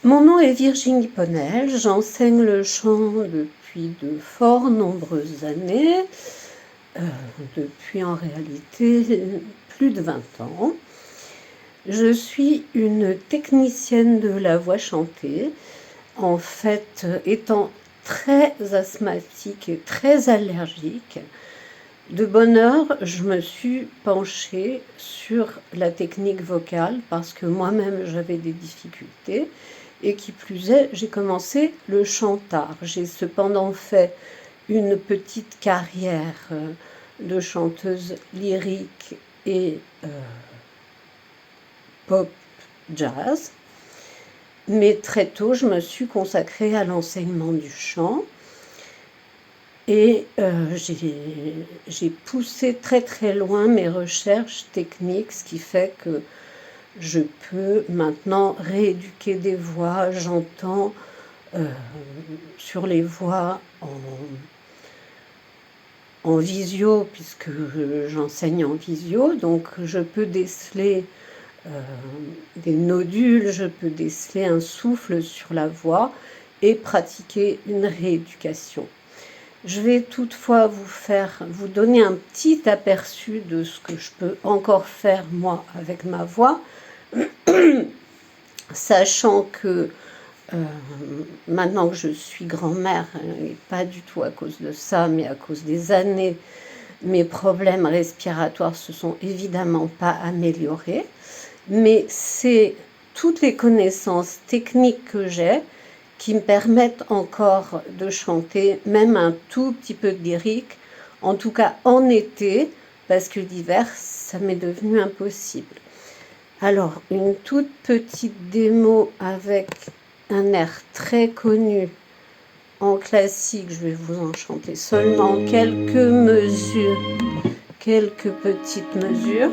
Mon nom est Virginie Ponel, j'enseigne le chant depuis de fort nombreuses années, depuis en réalité plus de 20 ans. Je suis une technicienne de la voix chantée. En fait, étant très asthmatique et très allergique, de bonne heure, je me suis penchée sur la technique vocale parce que moi-même j'avais des difficultés et qui plus est, j'ai commencé le chant tard. J'ai cependant fait une petite carrière de chanteuse lyrique et pop jazz, mais très tôt je me suis consacrée à l'enseignement du chant. Et j'ai poussé très très loin mes recherches techniques, ce qui fait que je peux maintenant rééduquer des voix. J'entends sur les voix en visio, puisque j'enseigne en visio, donc je peux déceler des nodules, je peux déceler un souffle sur la voix et pratiquer une rééducation. Je vais toutefois vous donner un petit aperçu de ce que je peux encore faire moi avec ma voix, sachant que maintenant que je suis grand-mère, et pas du tout à cause de ça, mais à cause des années, mes problèmes respiratoires se sont évidemment pas améliorés, mais c'est toutes les connaissances techniques que j'ai qui me permettent encore de chanter même un tout petit peu de lyrique, en tout cas en été, parce que l'hiver, ça m'est devenu impossible. Alors, une toute petite démo avec un air très connu en classique, je vais vous en chanter seulement quelques mesures, quelques petites mesures.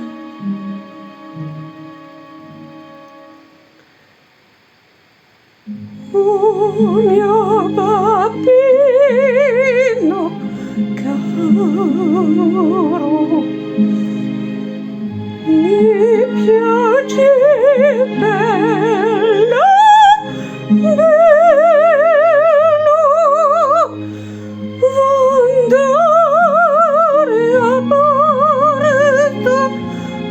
Oh mio bambino caro, mi piace bello, bello, andare a Porta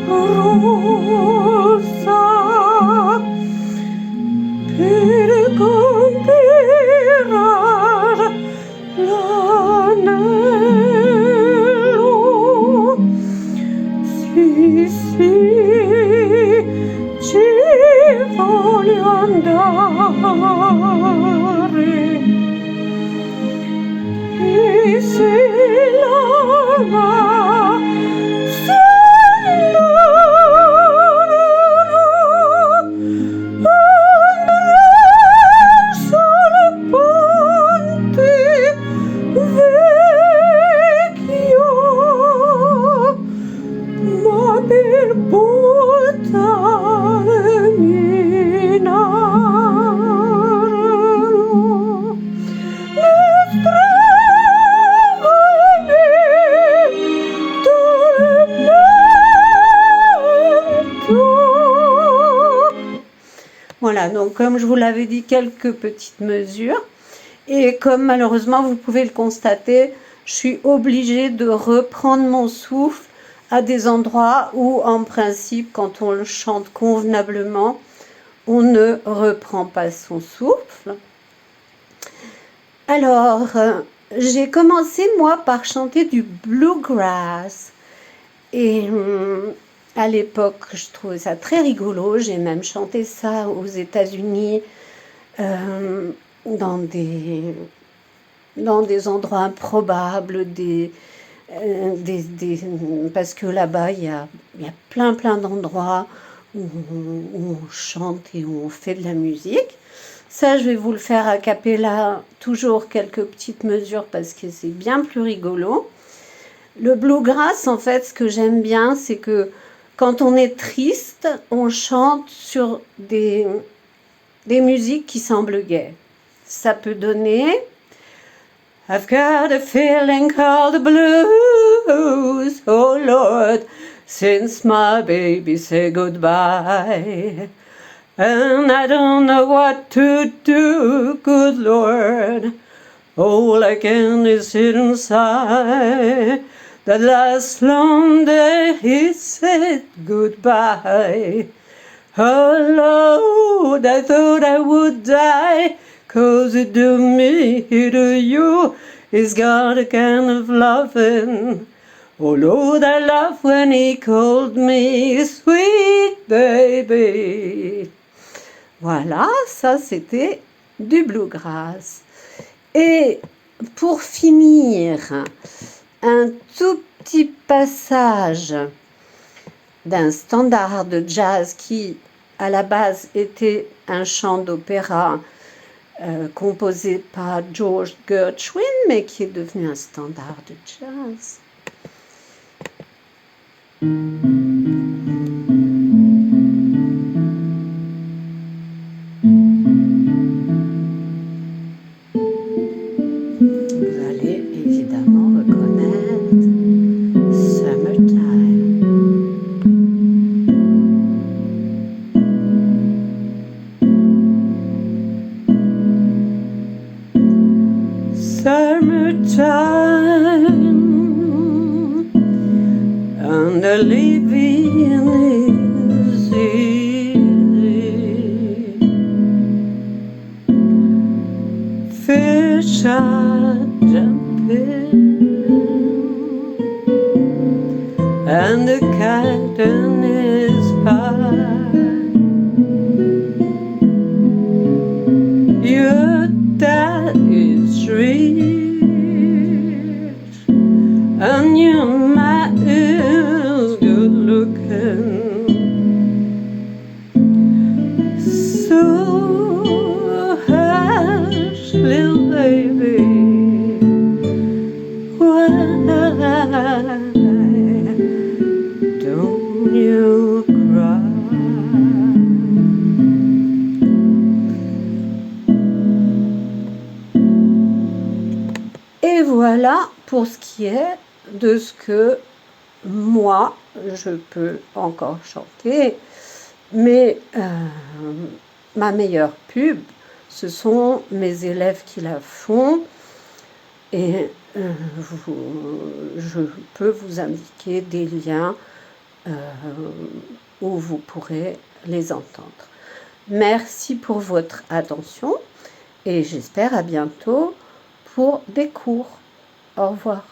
Rossa per compirar l'anello. Sì, sì, ci voglio andare. E se l'ama Voilà, donc comme je vous l'avais dit, quelques petites mesures. Et comme malheureusement vous pouvez le constater, je suis obligée de reprendre mon souffle à des endroits où en principe, quand on le chante convenablement, on ne reprend pas son souffle. Alors, j'ai commencé moi par chanter du bluegrass. Et à l'époque, je trouvais ça très rigolo. J'ai même chanté ça aux États-Unis, dans des endroits improbables, parce que là-bas, il y a plein d'endroits où on chante et où on fait de la musique. Ça, je vais vous le faire a cappella, toujours quelques petites mesures parce que c'est bien plus rigolo. Le bluegrass, en fait, ce que j'aime bien, c'est que quand on est triste, on chante sur des musiques qui semblent gaies. Ça peut donner I've got a feeling called the blues, oh Lord, since my baby said goodbye. and I don't know what to do, good Lord. All I can is sit inside. That last long day he said goodbye. Oh Lord, I thought I would die, 'cause it do me to you is got a kind of loving. Oh Lord, I love when he called me sweet baby. Voilà, ça c'était du bluegrass. Et pour finir, un tout petit passage d'un standard de jazz qui, à la base, était un chant d'opéra composé par George Gershwin, mais qui est devenu un standard de jazz. Vous allez évidemment reconnaître Summertime. Summertime, and the living is easy. Fish are jumping, and the curtain is high. Your dad is rich, and your man is good looking. So hush, little baby, why don't you cry? Et voilà pour ce qui est de ce que moi je peux encore chanter, mais ma meilleure pub, ce sont mes élèves qui la font, et je peux vous indiquer des liens où vous pourrez les entendre. Merci pour votre attention et j'espère à bientôt pour des cours. Au revoir.